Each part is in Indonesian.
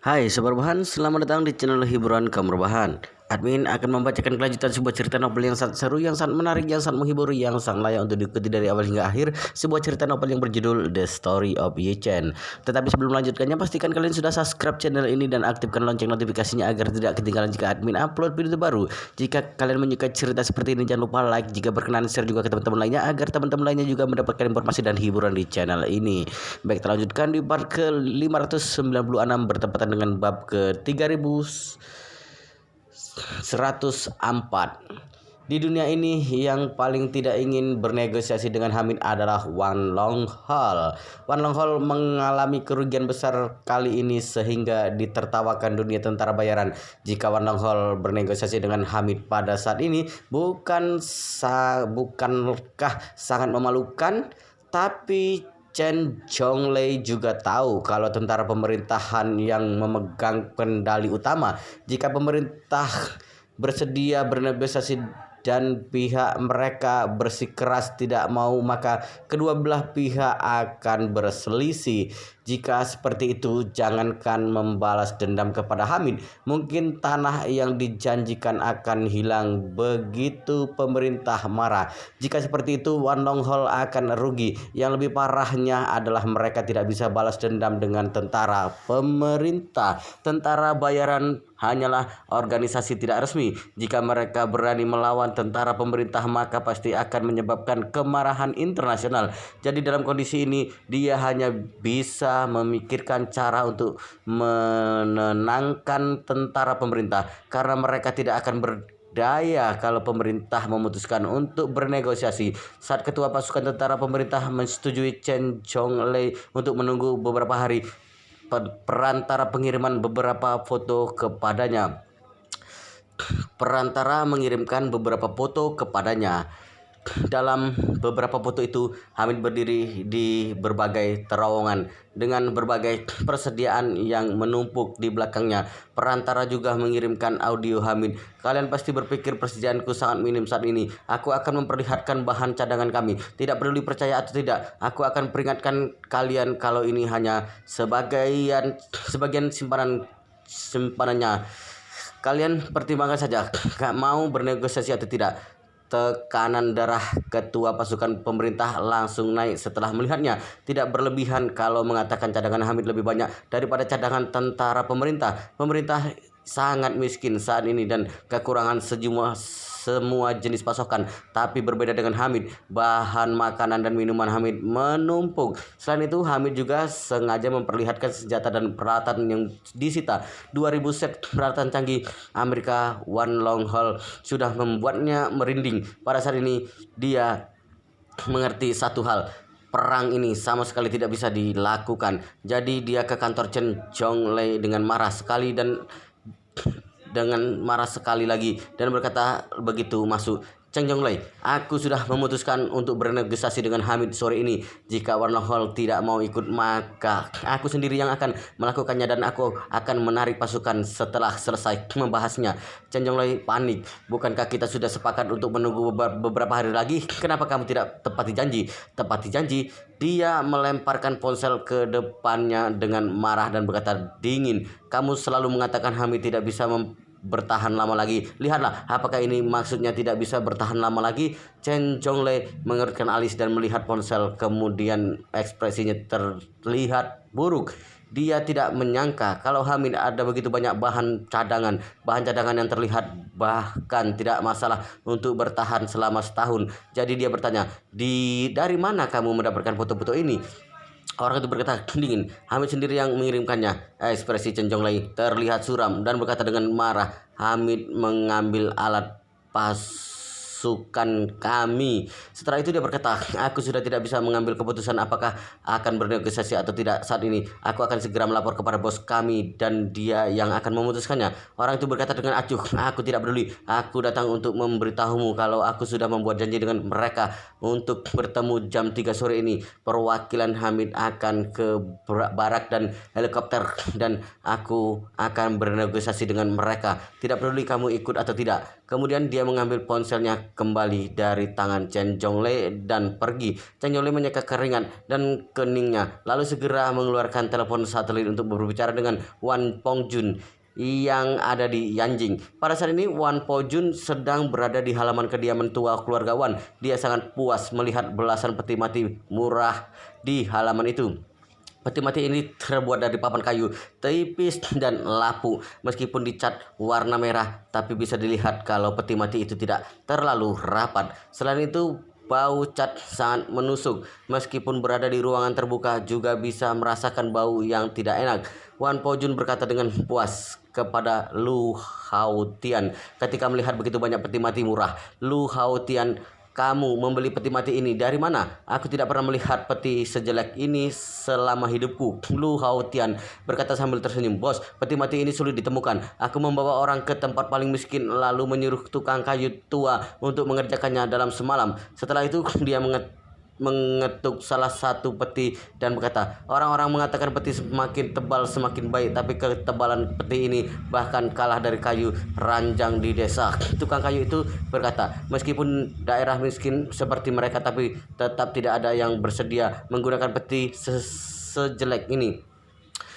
Hai Sobat Rebahan, selamat datang di channel hiburan kaum rebahan. Admin akan membacakan kelanjutan sebuah cerita novel yang sangat seru, yang sangat menarik, yang sangat menghibur, yang sangat layak untuk diikuti dari awal hingga akhir. Sebuah cerita novel yang berjudul The Story of Ye Chen. Tetapi sebelum melanjutkannya, pastikan kalian sudah subscribe channel ini dan aktifkan lonceng notifikasinya agar tidak ketinggalan jika admin upload video terbaru. Jika kalian menyukai cerita seperti ini, jangan lupa like, jika berkenan share juga ke teman-teman lainnya agar teman-teman lainnya juga mendapatkan informasi dan hiburan di channel ini. Baik, kita lanjutkan di part ke 596 bertepatan dengan bab ke 3104. Di dunia ini yang paling tidak ingin bernegosiasi dengan Hamid adalah Wan Longhol. Wan Longhol mengalami kerugian besar kali ini sehingga ditertawakan dunia tentara bayaran. Jika Wan Longhol bernegosiasi dengan Hamid pada saat ini, bukankah sangat memalukan? Tapi Chen Zhonglei juga tahu kalau tentara pemerintahan yang memegang kendali utama. Jika pemerintah bersedia bernegosiasi dan pihak mereka bersikeras tidak mau, maka kedua belah pihak akan berselisih. Jika seperti itu, jangankan membalas dendam kepada Hamid, mungkin tanah yang dijanjikan akan hilang begitu pemerintah marah. Jika seperti itu, Wan Longhol akan rugi. Yang lebih parahnya adalah mereka tidak bisa balas dendam dengan tentara pemerintah. Tentara bayaran hanyalah organisasi tidak resmi. Jika mereka berani melawan tentara pemerintah, maka pasti akan menyebabkan kemarahan internasional. Jadi dalam kondisi ini, dia hanya bisa memikirkan cara untuk menenangkan tentara pemerintah, karena mereka tidak akan berdaya kalau pemerintah memutuskan untuk bernegosiasi. Saat ketua pasukan tentara pemerintah menyetujui Chen Zhonglei untuk menunggu beberapa hari, perantara pengiriman beberapa foto kepadanya. Perantara mengirimkan beberapa foto kepadanya. Dalam beberapa foto itu, Hamid berdiri di berbagai terowongan dengan berbagai persediaan yang menumpuk di belakangnya. Perantara juga mengirimkan audio Hamid. Kalian pasti berpikir persediaanku sangat minim saat ini. Aku akan memperlihatkan bahan cadangan kami. Tidak peduli percaya atau tidak, aku akan peringatkan kalian kalau ini hanya sebagian simpanannya. Kalian pertimbangkan saja, gak mau bernegosiasi atau tidak. Tekanan darah ketua pasukan pemerintah langsung naik setelah melihatnya. Tidak berlebihan kalau mengatakan cadangan Hamid lebih banyak daripada cadangan tentara pemerintah. Pemerintah sangat miskin saat ini dan kekurangan semua jenis pasokan. Tapi berbeda dengan Hamid, bahan makanan dan minuman Hamid menumpuk. Selain itu, Hamid juga sengaja memperlihatkan senjata dan peralatan yang disita. 2000 set peralatan canggih Amerika. Wan Longhol sudah membuatnya merinding. Pada saat ini dia mengerti satu hal: perang ini sama sekali tidak bisa dilakukan. Jadi dia ke kantor Chen Zhonglei dengan marah sekali lagi dan berkata begitu masuk. Chen Zhonglei, aku sudah memutuskan untuk bernegosiasi dengan Hamid sore ini. Jika Wan Longhol tidak mau ikut, maka aku sendiri yang akan melakukannya dan aku akan menarik pasukan setelah selesai membahasnya. Chen Zhonglei panik. Bukankah kita sudah sepakat untuk menunggu beberapa hari lagi? Kenapa kamu tidak tepati janji? Tepati janji? Dia melemparkan ponsel ke depannya dengan marah dan berkata dingin, kamu selalu mengatakan Hamid tidak bisa bertahan lama lagi. Lihatlah, apakah ini maksudnya tidak bisa bertahan lama lagi? Chen Zhonglei mengerutkan alis dan melihat ponsel, kemudian ekspresinya terlihat buruk. Dia tidak menyangka kalau Hamid ada begitu banyak bahan cadangan yang terlihat bahkan tidak masalah untuk bertahan selama setahun. Jadi dia bertanya, dari mana kamu mendapatkan foto-foto ini? Orang itu berkata dingin, Hamid sendiri yang mengirimkannya. Ekspresi Chen Zhonglei terlihat suram dan berkata dengan marah, Hamid mengambil alat pasukan kami. Setelah itu dia berkata, aku sudah tidak bisa mengambil keputusan apakah akan bernegosiasi atau tidak saat ini. Aku akan segera melapor kepada bos kami dan dia yang akan memutuskannya. Orang itu berkata dengan acuh, aku tidak peduli. Aku datang untuk memberitahumu kalau aku sudah membuat janji dengan mereka untuk bertemu jam 3 sore ini. Perwakilan Hamid akan ke barak dan helikopter dan aku akan bernegosiasi dengan mereka. Tidak peduli kamu ikut atau tidak. Kemudian dia mengambil ponselnya kembali dari tangan Chen Zhonglei dan pergi. Chen Zhonglei menyeka keringat dan keningnya, lalu segera mengeluarkan telepon satelit untuk berbicara dengan Wan Pongjun yang ada di Yanjing. Pada saat ini Wan Pongjun sedang berada di halaman kediaman tua keluarga Wan. Dia sangat puas melihat belasan peti mati murah di halaman itu. Peti mati ini terbuat dari papan kayu tipis dan lapuk. Meskipun dicat warna merah, tapi bisa dilihat kalau peti mati itu tidak terlalu rapat. Selain itu, bau cat sangat menusuk. Meskipun berada di ruangan terbuka, juga bisa merasakan bau yang tidak enak. Wan Pongjun berkata dengan puas kepada Lu Haotian ketika melihat begitu banyak peti mati murah. Lu Haotian, kamu membeli peti mati ini dari mana? Aku tidak pernah melihat peti sejelek ini selama hidupku. Lu Haotian berkata sambil tersenyum. Bos, peti mati ini sulit ditemukan. Aku membawa orang ke tempat paling miskin lalu menyuruh tukang kayu tua untuk mengerjakannya dalam semalam. Setelah itu dia mengetuk salah satu peti dan berkata, orang-orang mengatakan peti semakin tebal semakin baik, tapi ketebalan peti ini bahkan kalah dari kayu ranjang di desa. Tukang kayu itu berkata, meskipun daerah miskin seperti mereka, tapi tetap tidak ada yang bersedia menggunakan peti sejelek ini.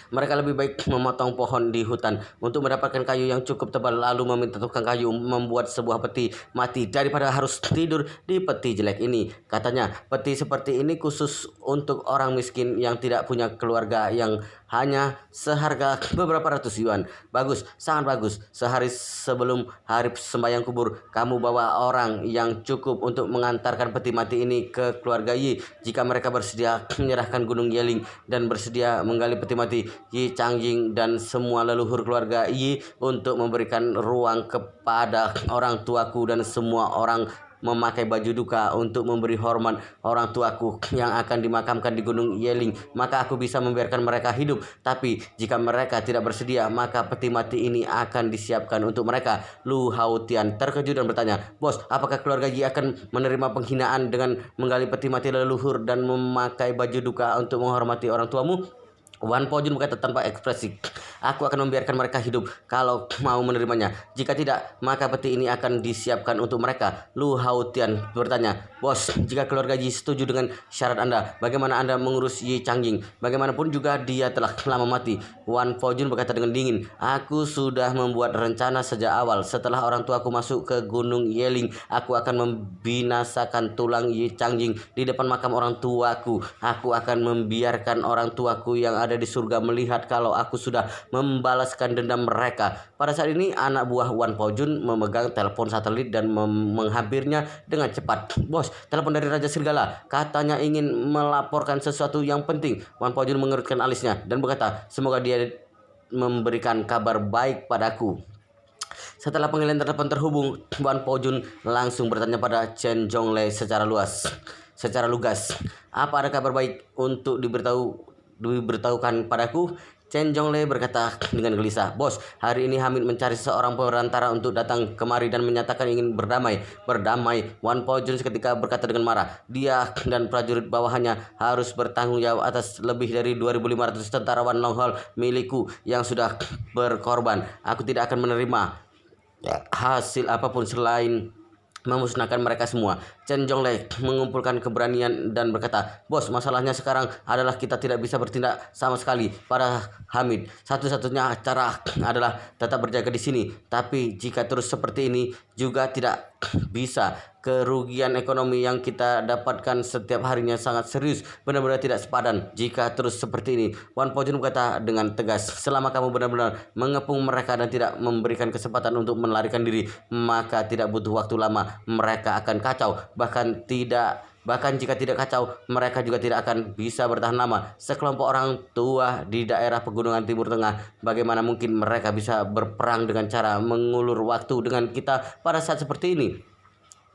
Mereka lebih baik memotong pohon di hutan untuk mendapatkan kayu yang cukup tebal, lalu meminta tukang kayu membuat sebuah peti mati daripada harus tidur di peti jelek ini. Katanya, peti seperti ini khusus untuk orang miskin yang tidak punya keluarga, yang hanya seharga beberapa ratus yuan. Bagus, sangat bagus. Sehari sebelum hari sembahyang kubur, kamu bawa orang yang cukup untuk mengantarkan peti mati ini ke keluarga Yi. Jika mereka bersedia menyerahkan Gunung Yeling dan bersedia menggali peti mati, Yi Changjing dan semua leluhur keluarga Yi untuk memberikan ruang kepada orang tuaku dan semua orang memakai baju duka untuk memberi hormat orang tuaku yang akan dimakamkan di Gunung Yeling, maka aku bisa membiarkan mereka hidup. Tapi jika mereka tidak bersedia, maka peti mati ini akan disiapkan untuk mereka. Lu Haotian terkejut dan bertanya, bos, apakah keluarga Yi akan menerima penghinaan dengan menggali peti mati leluhur dan memakai baju duka untuk menghormati orang tuamu? Wan Pongjun berkata tanpa ekspresi, aku akan membiarkan mereka hidup kalau mau menerimanya. Jika tidak, maka peti ini akan disiapkan untuk mereka. Lu Haotian bertanya, bos, jika keluarga Yi setuju dengan syarat Anda, bagaimana Anda mengurus Yi Changjing? Bagaimanapun juga dia telah lama mati. Wan Pongjun berkata dengan dingin, aku sudah membuat rencana sejak awal. Setelah orang tuaku masuk ke Gunung Yeling, aku akan membinasakan tulang Yi Changjing di depan makam orang tuaku. Aku akan membiarkan orang tuaku yang ada di surga melihat kalau aku sudah membalaskan dendam mereka. Pada saat ini anak buah Wan Pongjun memegang telepon satelit dan menghampirinya dengan cepat. Bos, telepon dari Raja Serigala, katanya ingin melaporkan sesuatu yang penting. Wan Pongjun mengerutkan alisnya dan berkata, semoga dia memberikan kabar baik padaku. Setelah panggilan telepon terhubung, Wan Pongjun langsung bertanya pada Chen Zhonglei secara lugas, apa ada kabar baik untuk diberitahukan padaku? Chen Zhonglei berkata dengan gelisah, bos, hari ini Hamid mencari seorang perantara untuk datang kemari dan menyatakan ingin berdamai. Wan Pongjun seketika berkata dengan marah, dia dan prajurit bawahannya harus bertanggung jawab atas lebih dari 2.500 tentara Wan Longhol milikku yang sudah berkorban. Aku tidak akan menerima hasil apapun selain memusnahkan mereka semua. Chen Zhonglei mengumpulkan keberanian dan berkata, bos, masalahnya sekarang adalah kita tidak bisa bertindak sama sekali pada Hamid. Satu-satunya cara adalah tetap berjaga di sini. Tapi jika terus seperti ini juga tidak bisa. Kerugian ekonomi yang kita dapatkan setiap harinya sangat serius, benar-benar tidak sepadan jika terus seperti ini. Wan Pongjun berkata dengan tegas, selama kamu benar-benar mengepung mereka dan tidak memberikan kesempatan untuk melarikan diri, maka tidak butuh waktu lama mereka akan kacau. Bahkan jika tidak kacau, mereka juga tidak akan bisa bertahan lama. Sekelompok orang tua di daerah pegunungan Timur Tengah, bagaimana mungkin mereka bisa berperang dengan cara mengulur waktu dengan kita pada saat seperti ini?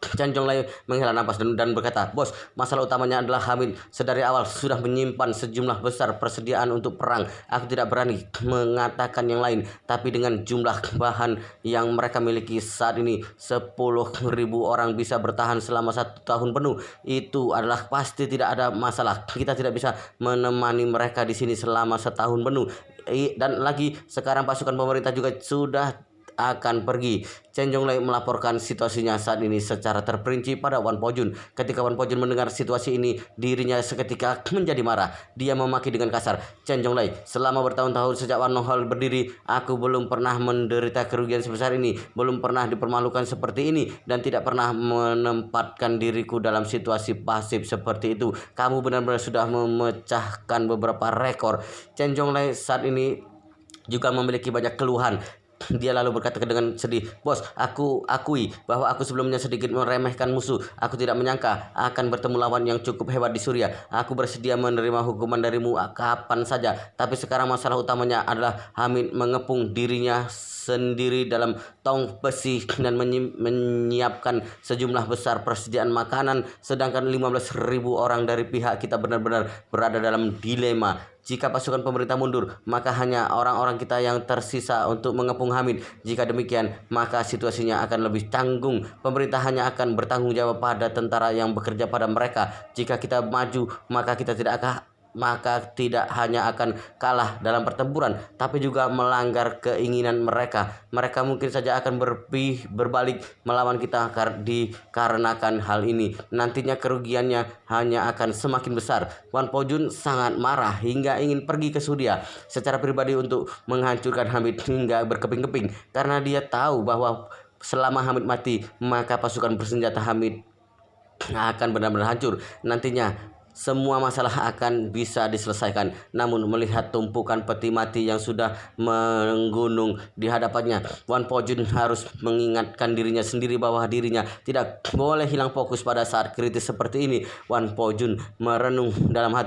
Chen Zhonglei menghela nafas dan berkata, bos, masalah utamanya adalah Hamid sedari awal sudah menyimpan sejumlah besar persediaan untuk perang. Aku tidak berani mengatakan yang lain, tapi dengan jumlah bahan yang mereka miliki saat ini, 10.000 orang bisa bertahan selama 1 tahun penuh. Itu adalah pasti tidak ada masalah. Kita tidak bisa menemani mereka di sini selama 1 tahun penuh. Dan lagi sekarang pasukan pemerintah juga sudah akan pergi. Chen Jonglei melaporkan situasinya saat ini secara terperinci pada Wan Pojun. Ketika Wan Pojun mendengar situasi ini, dirinya seketika menjadi marah. Dia memaki dengan kasar. Chen Jonglei, selama bertahun-tahun sejak Wan Long Hall berdiri, aku belum pernah menderita kerugian sebesar ini, belum pernah dipermalukan seperti ini, dan tidak pernah menempatkan diriku dalam situasi pasif seperti itu. Kamu benar-benar sudah memecahkan beberapa rekor. Chen Jonglei saat ini juga memiliki banyak keluhan. Dia lalu berkata dengan sedih, "Bos, aku akui bahwa aku sebelumnya sedikit meremehkan musuh. Aku tidak menyangka akan bertemu lawan yang cukup hebat di Surya. Aku bersedia menerima hukuman darimu kapan saja. Tapi sekarang masalah utamanya adalah Hamid mengepung dirinya sendiri dalam tong besi dan menyiapkan sejumlah besar persediaan makanan, sedangkan 15.000 orang dari pihak kita benar-benar berada dalam dilema. Jika pasukan pemerintah mundur, maka hanya orang-orang kita yang tersisa untuk mengepung Hamid. Jika demikian, maka situasinya akan lebih tanggung. Pemerintah hanya akan bertanggung jawab pada tentara yang bekerja pada mereka. Jika kita maju, maka tidak hanya akan kalah dalam pertempuran, tapi juga melanggar keinginan mereka. Mereka mungkin saja akan berbalik melawan kita dikarenakan hal ini. Nantinya kerugiannya hanya akan semakin besar. Wan Pojun sangat marah hingga ingin pergi ke Surya secara pribadi untuk menghancurkan Hamid hingga berkeping-keping, karena dia tahu bahwa selama Hamid mati, maka pasukan bersenjata Hamid akan benar-benar hancur. Nantinya semua masalah akan bisa diselesaikan. Namun melihat tumpukan peti mati yang sudah menggunung di hadapannya, Wan Pojun harus mengingatkan dirinya sendiri bahwa dirinya tidak boleh hilang fokus pada saat kritis seperti ini. Wan Pojun merenung dalam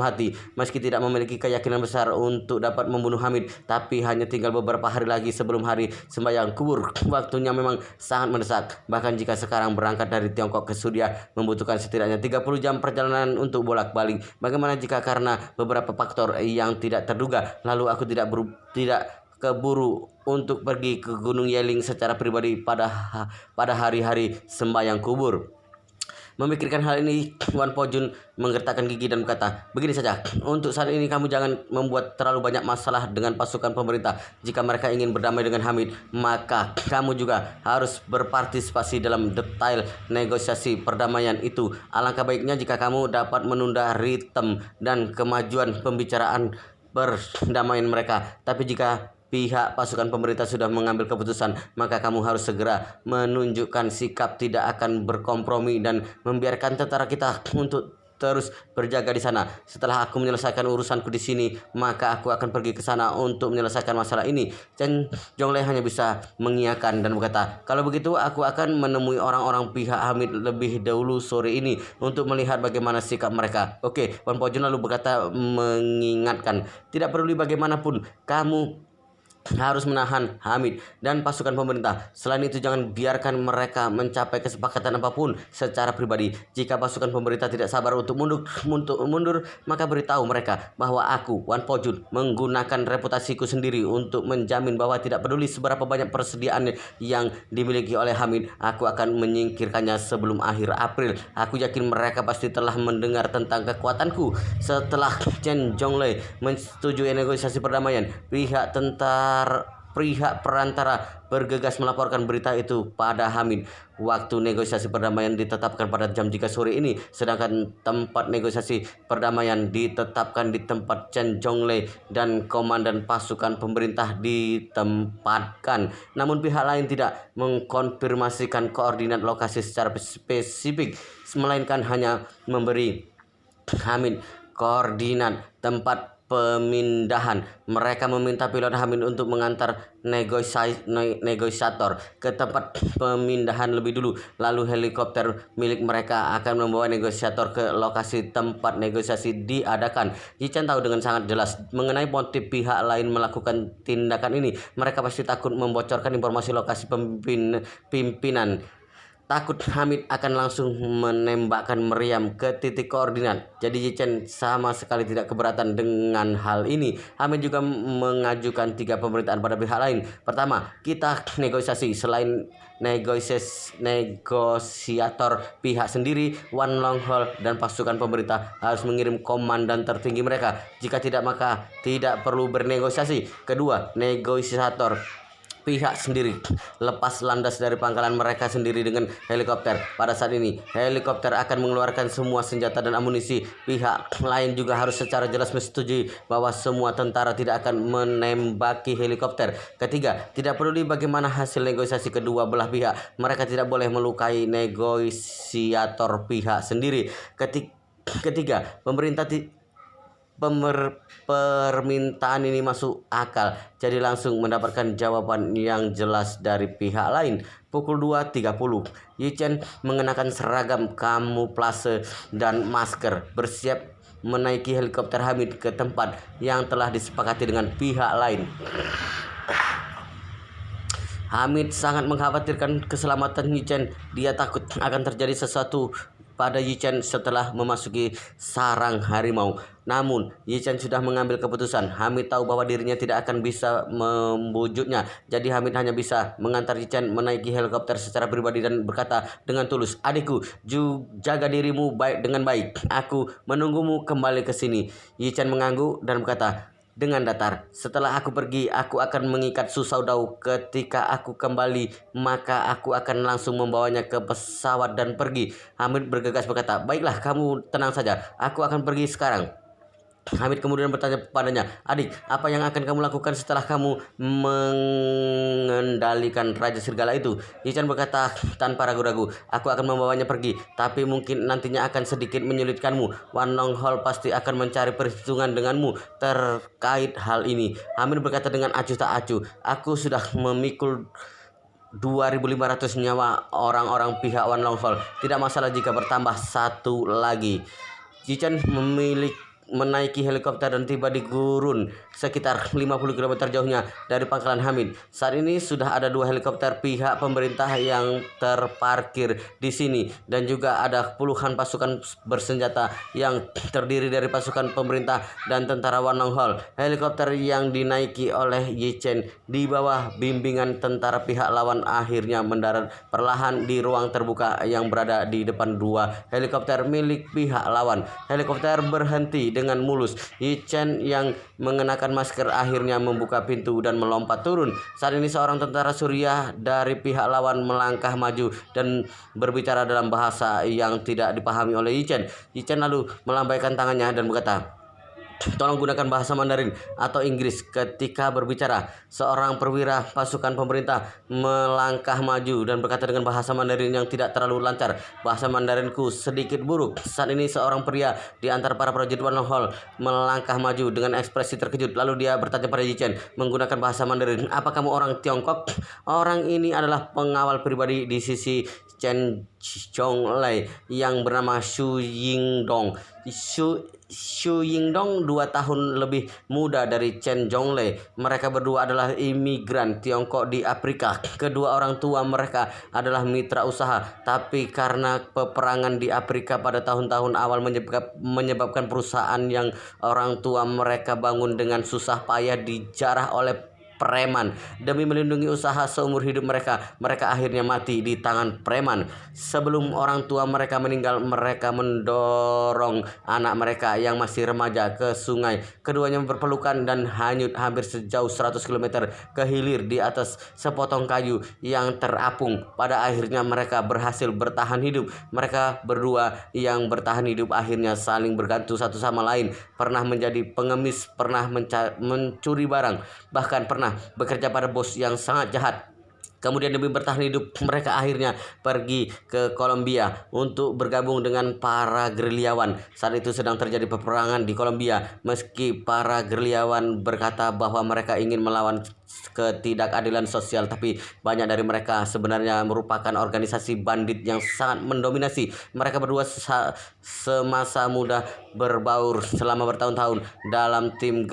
hati, meski tidak memiliki keyakinan besar untuk dapat membunuh Hamid, tapi hanya tinggal beberapa hari lagi sebelum hari sembahyang kubur. Waktunya memang sangat mendesak. Bahkan jika sekarang berangkat dari Tiongkok ke Surya membutuhkan setidaknya 30 jam perjalanan untuk bolak-balik. Bagaimana jika karena beberapa faktor yang tidak terduga, lalu aku tidak keburu untuk pergi ke Gunung Yeling secara pribadi pada hari-hari sembahyang kubur? Memikirkan hal ini, Wan Pojun menggertakkan gigi dan berkata, "Begini saja, untuk saat ini kamu jangan membuat terlalu banyak masalah dengan pasukan pemerintah. Jika mereka ingin berdamai dengan Hamid, maka kamu juga harus berpartisipasi dalam detail negosiasi perdamaian itu. Alangkah baiknya jika kamu dapat menunda ritme dan kemajuan pembicaraan perdamaian mereka. Tapi jika pihak pasukan pemerintah sudah mengambil keputusan, maka kamu harus segera menunjukkan sikap tidak akan berkompromi dan membiarkan tentara kita untuk terus berjaga di sana. Setelah aku menyelesaikan urusanku di sini, maka aku akan pergi ke sana untuk menyelesaikan masalah ini." Chen Jonglei hanya bisa mengiyakan dan berkata, "Kalau begitu aku akan menemui orang-orang pihak Hamid lebih dahulu sore ini untuk melihat bagaimana sikap mereka." Oke, Wan Pojun lalu berkata mengingatkan, "Tidak peduli bagaimanapun, kamu harus menahan Hamid dan pasukan pemerintah. Selain itu, jangan biarkan mereka mencapai kesepakatan apapun secara pribadi. Jika pasukan pemerintah tidak sabar untuk mundur, maka beritahu mereka bahwa aku, Wan Pojun, menggunakan reputasiku sendiri untuk menjamin bahwa tidak peduli seberapa banyak persediaan yang dimiliki oleh Hamid, aku akan menyingkirkannya sebelum akhir April. Aku yakin mereka pasti telah mendengar tentang kekuatanku." Setelah Chen Jonglei menyetujui negosiasi perdamaian, pihak perantara bergegas melaporkan berita itu pada Hamid. Waktu negosiasi perdamaian ditetapkan pada jam 3 sore ini, sedangkan tempat negosiasi perdamaian ditetapkan di tempat Chen Jonglei dan komandan pasukan pemerintah ditempatkan. Namun pihak lain tidak mengkonfirmasikan koordinat lokasi secara spesifik, melainkan hanya memberi Hamid koordinat tempat pemindahan. Mereka meminta pilot Hamid untuk mengantar negosiator ke tempat pemindahan lebih dulu. Lalu helikopter milik mereka akan membawa negosiator ke lokasi tempat negosiasi diadakan. Yichen tahu dengan sangat jelas mengenai motif pihak lain melakukan tindakan ini. Mereka pasti takut membocorkan informasi lokasi pimpinan. Takut Hamid akan langsung menembakkan meriam ke titik koordinat. Jadi Yichen sama sekali tidak keberatan dengan hal ini. Hamid juga mengajukan 3 pemberitaan pada pihak lain. Pertama, kita negosiasi. Selain negosiator pihak sendiri, Wan Long Hall dan pasukan pemerintah harus mengirim komandan tertinggi mereka. Jika tidak, maka tidak perlu bernegosiasi. Kedua, negosiator pihak sendiri lepas landas dari pangkalan mereka sendiri dengan helikopter. Pada saat ini, helikopter akan mengeluarkan semua senjata dan amunisi. Pihak lain juga harus secara jelas menyetujui bahwa semua tentara tidak akan menembaki helikopter. Ketiga, tidak peduli bagaimana hasil negosiasi kedua belah pihak, mereka tidak boleh melukai negosiator pihak sendiri. Ketiga, permintaan ini masuk akal, jadi langsung mendapatkan jawaban yang jelas dari pihak lain. Pukul 2.30, Yi Chen mengenakan seragam kamuflase dan masker, bersiap menaiki helikopter Hamid ke tempat yang telah disepakati dengan pihak lain. Hamid sangat mengkhawatirkan keselamatan Yi Chen. Dia takut akan terjadi sesuatu pada Yi Chen setelah memasuki sarang harimau. Namun, Yi Chen sudah mengambil keputusan. Hamid tahu bahwa dirinya tidak akan bisa membujuknya. Jadi Hamid hanya bisa mengantar Yi Chen menaiki helikopter secara pribadi dan berkata dengan tulus, "Adikku, jaga dirimu dengan baik. Aku menunggumu kembali ke sini." Yi Chen mengangguk dan berkata dengan datar, "Setelah aku pergi, aku akan mengikat Susau Dao. Ketika aku kembali, maka aku akan langsung membawanya ke pesawat dan pergi." Hamid bergegas berkata, "Baiklah, kamu tenang saja. Aku akan pergi sekarang." Hamid kemudian bertanya padanya, "Adik, apa yang akan kamu lakukan setelah kamu mengendalikan Raja Serigala itu?" Yi Chen berkata tanpa ragu-ragu, "Aku akan membawanya pergi, tapi mungkin nantinya akan sedikit menyulitkanmu. Wan Long Hol pasti akan mencari perhitungan denganmu terkait hal ini." Hamid berkata dengan acuh tak acuh, "Aku sudah memikul 2.500 nyawa orang-orang pihak Wan Long Hol. Tidak masalah jika bertambah satu lagi." Yi Chen menaiki helikopter dan tiba di gurun sekitar 50 km jauhnya dari pangkalan Hamid. Saat ini sudah ada 2 helikopter pihak pemerintah yang terparkir di sini dan juga ada puluhan pasukan bersenjata yang terdiri dari pasukan pemerintah dan tentara Wan Long Hol. Helikopter yang dinaiki oleh Yi Chen di bawah bimbingan tentara pihak lawan akhirnya mendarat perlahan di ruang terbuka yang berada di depan 2 helikopter milik pihak lawan. Helikopter berhenti dengan mulus. Yi Chen yang mengenakan masker akhirnya membuka pintu dan melompat turun. Saat ini seorang tentara Suriah dari pihak lawan melangkah maju dan berbicara dalam bahasa yang tidak dipahami oleh Yi Chen. Yi Chen lalu melambaikan tangannya dan berkata, "Tolong gunakan bahasa Mandarin atau Inggris ketika berbicara." Seorang perwira pasukan pemerintah melangkah maju dan berkata dengan bahasa Mandarin yang tidak terlalu lancar, "Bahasa Mandarinku sedikit buruk." Saat ini seorang pria di antara para prajurit Wan Long Hol melangkah maju dengan ekspresi terkejut. Lalu dia bertanya pada Yi Chen menggunakan bahasa Mandarin, "Apa kamu orang Tiongkok?" Orang ini adalah pengawal pribadi di sisi Chen Zhonglei yang bernama Xu Yingdong. Xu Yingdong 2 tahun lebih muda dari Chen Zhonglei. Mereka berdua adalah imigran Tiongkok di Afrika. Kedua orang tua mereka adalah mitra usaha, tapi karena peperangan di Afrika pada tahun-tahun awal menyebabkan perusahaan yang orang tua mereka bangun dengan susah payah dijarah oleh preman. Demi melindungi usaha seumur hidup mereka akhirnya mati di tangan preman. Sebelum orang tua mereka meninggal, mereka mendorong anak mereka yang masih remaja ke sungai. Keduanya berpelukan dan hanyut hampir sejauh 100 km ke hilir di atas sepotong kayu yang terapung. Pada akhirnya mereka berhasil bertahan hidup. Mereka berdua yang bertahan hidup akhirnya saling bergantung satu sama lain. Pernah menjadi pengemis, pernah mencuri barang, bahkan pernah bekerja pada bos yang sangat jahat. Kemudian demi bertahan hidup, mereka akhirnya pergi ke Kolombia untuk bergabung dengan para gerilyawan. Saat itu sedang terjadi peperangan di Kolombia. Meski para gerilyawan berkata bahwa mereka ingin melawan ketidakadilan sosial, tapi banyak dari mereka sebenarnya merupakan organisasi bandit yang sangat mendominasi. Mereka berdua semasa muda berbaur selama bertahun-tahun dalam tim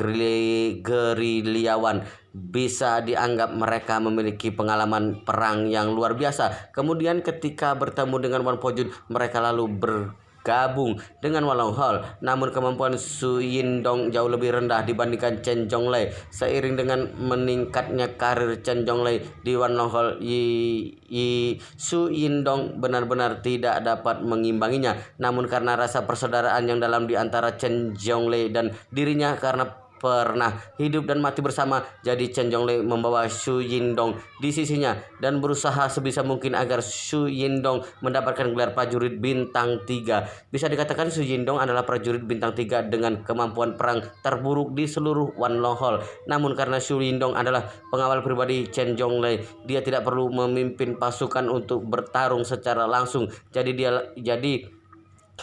gerilyawan. Bisa dianggap mereka memiliki pengalaman perang yang luar biasa. Kemudian ketika bertemu dengan Wan Pojun, mereka lalu bergabung dengan Wan Long Hol. Namun kemampuan Xu Yingdong jauh lebih rendah dibandingkan Chen Zhonglei. Seiring dengan meningkatnya karir Chen Zhonglei di Wan Long Hol, Xu Yingdong benar-benar tidak dapat mengimbanginya. Namun karena rasa persaudaraan yang dalam di antara Chen Zhonglei dan dirinya, karena pernah hidup dan mati bersama. Jadi Chen Zhonglei membawa Su Yindong di sisinya dan berusaha sebisa mungkin agar Su Yindong mendapatkan gelar prajurit bintang 3. Bisa dikatakan Su Yindong adalah prajurit bintang 3 dengan kemampuan perang terburuk di seluruh Wan Long Hall. Namun karena Su Yindong adalah pengawal pribadi Chen Zhonglei, dia tidak perlu memimpin pasukan untuk bertarung secara langsung. Jadi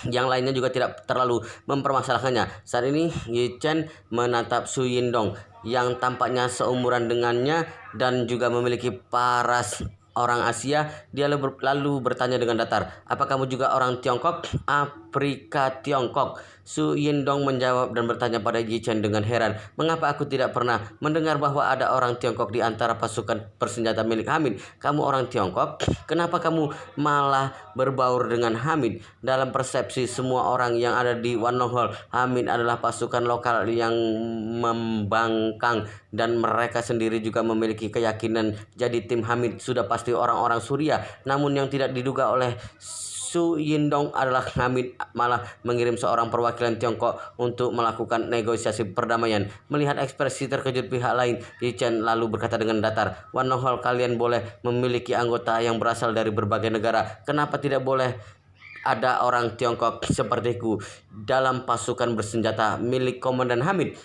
yang lainnya juga tidak terlalu mempermasalahkannya. Saat ini Yi Chen menatap Su Yindong yang tampaknya seumuran dengannya dan juga memiliki paras orang Asia. Dia lalu bertanya dengan datar, "Apa kamu juga orang Tiongkok?" "Afrika Tiongkok." Su Yindong menjawab dan bertanya pada Yi Chen dengan heran, "Mengapa aku tidak pernah mendengar bahwa ada orang Tiongkok di antara pasukan bersenjata milik Hamid? Kamu orang Tiongkok? Kenapa kamu malah berbaur dengan Hamid?" Dalam persepsi semua orang yang ada di Wan Long Hall, Hamid adalah pasukan lokal yang membangkang dan mereka sendiri juga memiliki keyakinan jadi tim Hamid sudah pasti orang-orang Surya. Namun yang tidak diduga oleh Su Yindong adalah Hamid malah mengirim seorang perwakilan Tiongkok untuk melakukan negosiasi perdamaian. Melihat ekspresi terkejut pihak lain, Yi Chen lalu berkata dengan datar, "Wan Long Hall kalian boleh memiliki anggota yang berasal dari berbagai negara. Kenapa tidak boleh ada orang Tiongkok sepertiku dalam pasukan bersenjata milik Komandan Hamid?"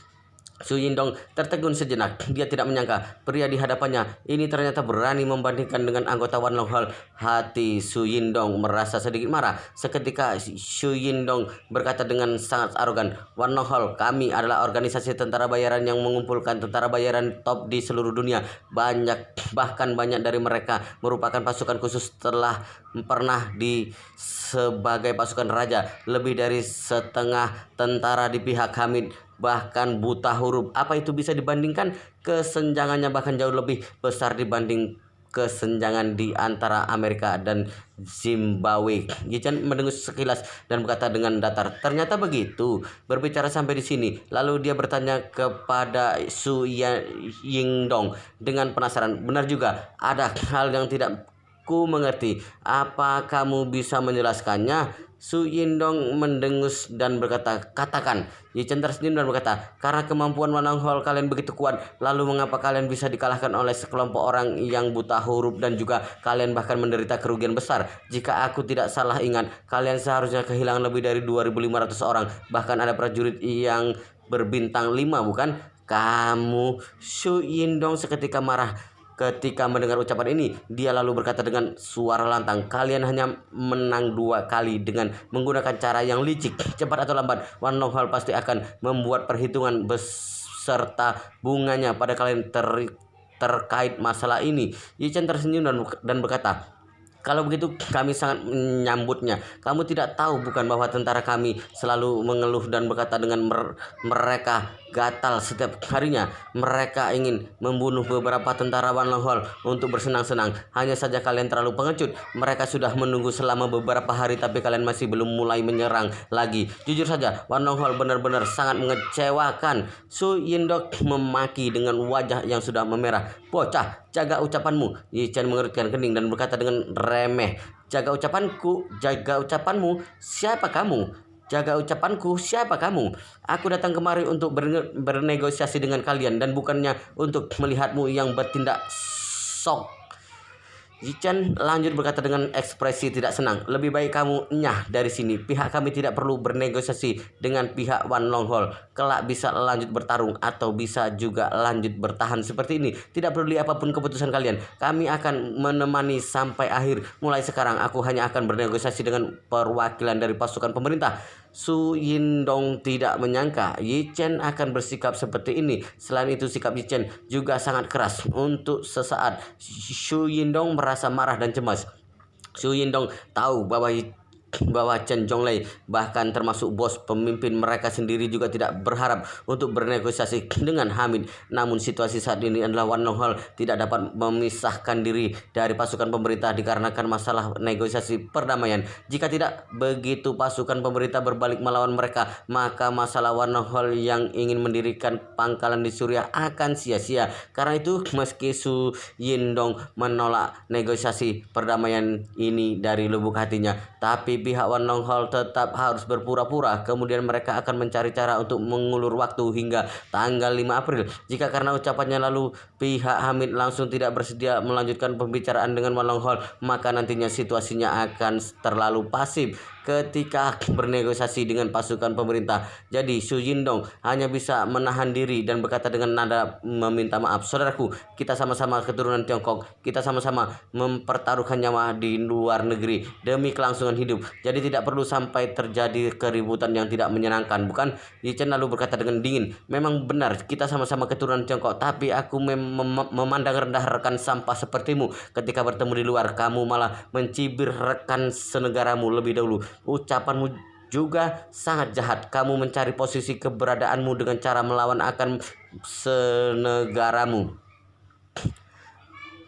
Su Yindong tertegun sejenak. Dia tidak menyangka pria di hadapannya ini ternyata berani membandingkan dengan anggota Wan Long Hall. Hati Su Yindong merasa sedikit marah. Seketika Su Yindong berkata dengan sangat arogan, "Wan Long Hall, kami adalah organisasi tentara bayaran yang mengumpulkan tentara bayaran top di seluruh dunia. Bahkan banyak dari mereka merupakan pasukan khusus telah pernah di sebagai pasukan raja. Lebih dari setengah tentara di pihak Hamid bahkan buta huruf. Apa itu bisa dibandingkan? Kesenjangannya bahkan jauh lebih besar dibanding kesenjangan di antara Amerika dan Zimbabwe." Yi Chen mendengus sekilas dan berkata dengan datar, "Ternyata begitu." Berbicara sampai di sini, lalu dia bertanya kepada Su Yindong dengan penasaran, "Benar juga, ada hal yang tidak ku mengerti. Apa kamu bisa menjelaskannya?" Su Yindong mendengus dan berkata, "Katakan." Yi Chen tersenyum dan berkata, "Karena kemampuan Wan Long Hall kalian begitu kuat, lalu mengapa kalian bisa dikalahkan oleh sekelompok orang yang buta huruf dan juga kalian bahkan menderita kerugian besar? Jika aku tidak salah ingat, kalian seharusnya kehilangan lebih dari 2.500 orang. Bahkan ada prajurit yang berbintang 5, bukan? Kamu." Su Yindong seketika marah. Ketika mendengar ucapan ini, dia lalu berkata dengan suara lantang, "Kalian hanya menang 2 kali dengan menggunakan cara yang licik. Cepat atau lambat, Wan Long Hall pasti akan membuat perhitungan beserta bunganya pada kalian terkait masalah ini." Yi Chen tersenyum dan berkata, "Kalau begitu kami sangat menyambutnya. Kamu tidak tahu bukan bahwa tentara kami selalu mengeluh dan berkata dengan mereka gatal setiap harinya. Mereka ingin membunuh beberapa tentara Wan Long Hall untuk bersenang-senang. Hanya saja kalian terlalu pengecut. Mereka sudah menunggu selama beberapa hari tapi kalian masih belum mulai menyerang lagi. Jujur saja, Wan Long Hall benar-benar sangat mengecewakan." Su Yindong memaki dengan wajah yang sudah memerah. "Bocah, jaga ucapanmu." Yi Chen mengerutkan kening dan berkata dengan remeh, "Jaga ucapanku? Jaga ucapanmu? Siapa kamu?" "Jaga ucapanku, siapa kamu? Aku datang kemari untuk bernegosiasi dengan kalian dan bukannya untuk melihatmu yang bertindak sok." Yi Chen lanjut berkata dengan ekspresi tidak senang, "Lebih baik kamu enyah dari sini. Pihak kami tidak perlu bernegosiasi dengan pihak Wan Long Hall. Kelak bisa lanjut bertarung atau bisa juga lanjut bertahan seperti ini. Tidak peduli apapun keputusan kalian. Kami akan menemani sampai akhir. Mulai sekarang aku hanya akan bernegosiasi dengan perwakilan dari pasukan pemerintah." Su Yindong tidak menyangka Yi Chen akan bersikap seperti ini. Selain itu sikap Yi Chen juga sangat keras. Untuk sesaat Su Yindong merasa marah dan cemas. Su Yindong tahu bahwa Chen Zhonglei bahkan termasuk bos pemimpin mereka sendiri juga tidak berharap untuk bernegosiasi dengan Hamid. Namun situasi saat ini adalah Wan Long Hall tidak dapat memisahkan diri dari pasukan pemerintah dikarenakan masalah negosiasi perdamaian. Jika tidak begitu pasukan pemerintah berbalik melawan mereka, maka masalah Wan Long Hall yang ingin mendirikan pangkalan di Suriah akan sia-sia. Karena itu meski Su Yindong menolak negosiasi perdamaian ini dari lubuk hatinya, tapi Tapi pihak Wan Long Hall tetap harus berpura-pura. Kemudian mereka akan mencari cara untuk mengulur waktu hingga tanggal 5 April. Jika karena ucapannya lalu pihak Hamid langsung tidak bersedia melanjutkan pembicaraan dengan Wan Long Hall, maka nantinya situasinya akan terlalu pasif ketika bernegosiasi dengan pasukan pemerintah. Jadi Su Yindong hanya bisa menahan diri dan berkata dengan nada meminta maaf, "Saudaraku, kita sama-sama keturunan Tiongkok, kita sama-sama mempertaruhkan nyawa di luar negeri demi kelangsungan hidup. Jadi tidak perlu sampai terjadi keributan yang tidak menyenangkan, bukan?" Yi Chen lalu berkata dengan dingin, "Memang benar, kita sama-sama keturunan Tiongkok, tapi aku memandang rendah rekan sampah sepertimu. Ketika bertemu di luar, kamu malah mencibir rekan senegaramu lebih dahulu. Ucapanmu juga sangat jahat. Kamu mencari posisi keberadaanmu dengan cara melawan akan senegaramu,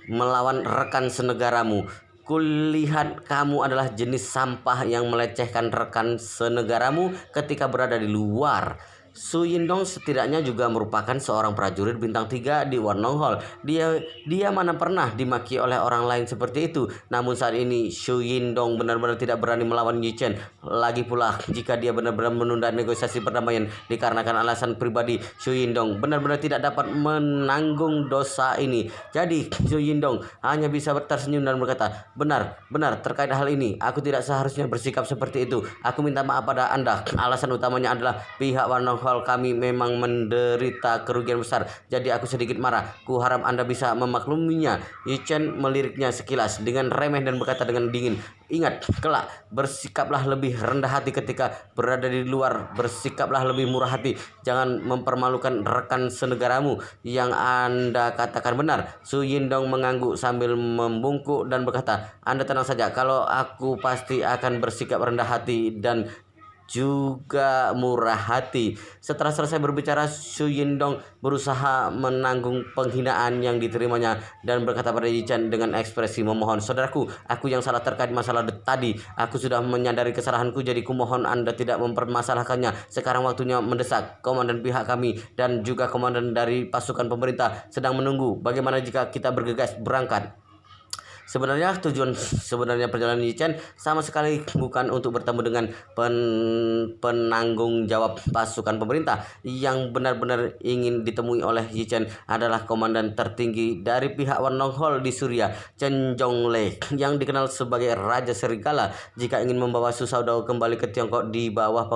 melawan rekan senegaramu. Kulihat kamu adalah jenis sampah yang melecehkan rekan senegaramu ketika berada di luar." Su Yindong setidaknya juga merupakan seorang prajurit bintang 3 di Wan Long Hall. Dia mana pernah dimaki oleh orang lain seperti itu. Namun saat ini Su Yindong benar-benar tidak berani melawan Yi Chen. Lagi pula jika dia benar-benar menunda negosiasi perdamaian dikarenakan alasan pribadi, Su Yindong benar-benar tidak dapat menanggung dosa ini. Jadi Su Yindong hanya bisa tersenyum dan berkata, benar terkait hal ini, aku tidak seharusnya bersikap seperti itu. Aku minta maaf pada Anda. Alasan utamanya adalah pihak Wan Long Hall kami memang menderita kerugian besar. Jadi aku sedikit marah. Ku harap Anda bisa memakluminya." Yi Chen meliriknya sekilas dengan remeh dan berkata dengan dingin, "Ingat, kelak bersikaplah lebih rendah hati ketika berada di luar. Bersikaplah lebih murah hati. Jangan mempermalukan rekan senegaramu." "Yang Anda katakan benar." Su Yindong mengangguk sambil membungkuk dan berkata, "Anda tenang saja. Kalau aku pasti akan bersikap rendah hati dan juga murah hati." Setelah selesai berbicara, Su Yindong berusaha menanggung penghinaan yang diterimanya dan berkata pada Yi Chen dengan ekspresi memohon, "Saudaraku, aku yang salah terkait masalah tadi. Aku sudah menyadari kesalahanku, jadi kumohon Anda tidak mempermasalahkannya. Sekarang waktunya mendesak. Komandan pihak kami dan juga komandan dari pasukan pemerintah sedang menunggu. Bagaimana jika kita bergegas berangkat?" Sebenarnya tujuan sebenarnya perjalanan Yi Chen sama sekali bukan untuk bertemu dengan penanggung jawab pasukan pemerintah. Yang benar-benar ingin ditemui oleh Yi Chen adalah komandan tertinggi dari pihak Wan Long Hall di Suria, Chen Zhonglei, yang dikenal sebagai Raja Serigala. Jika ingin membawa Su Shaodao kembali ke Tiongkok di bawah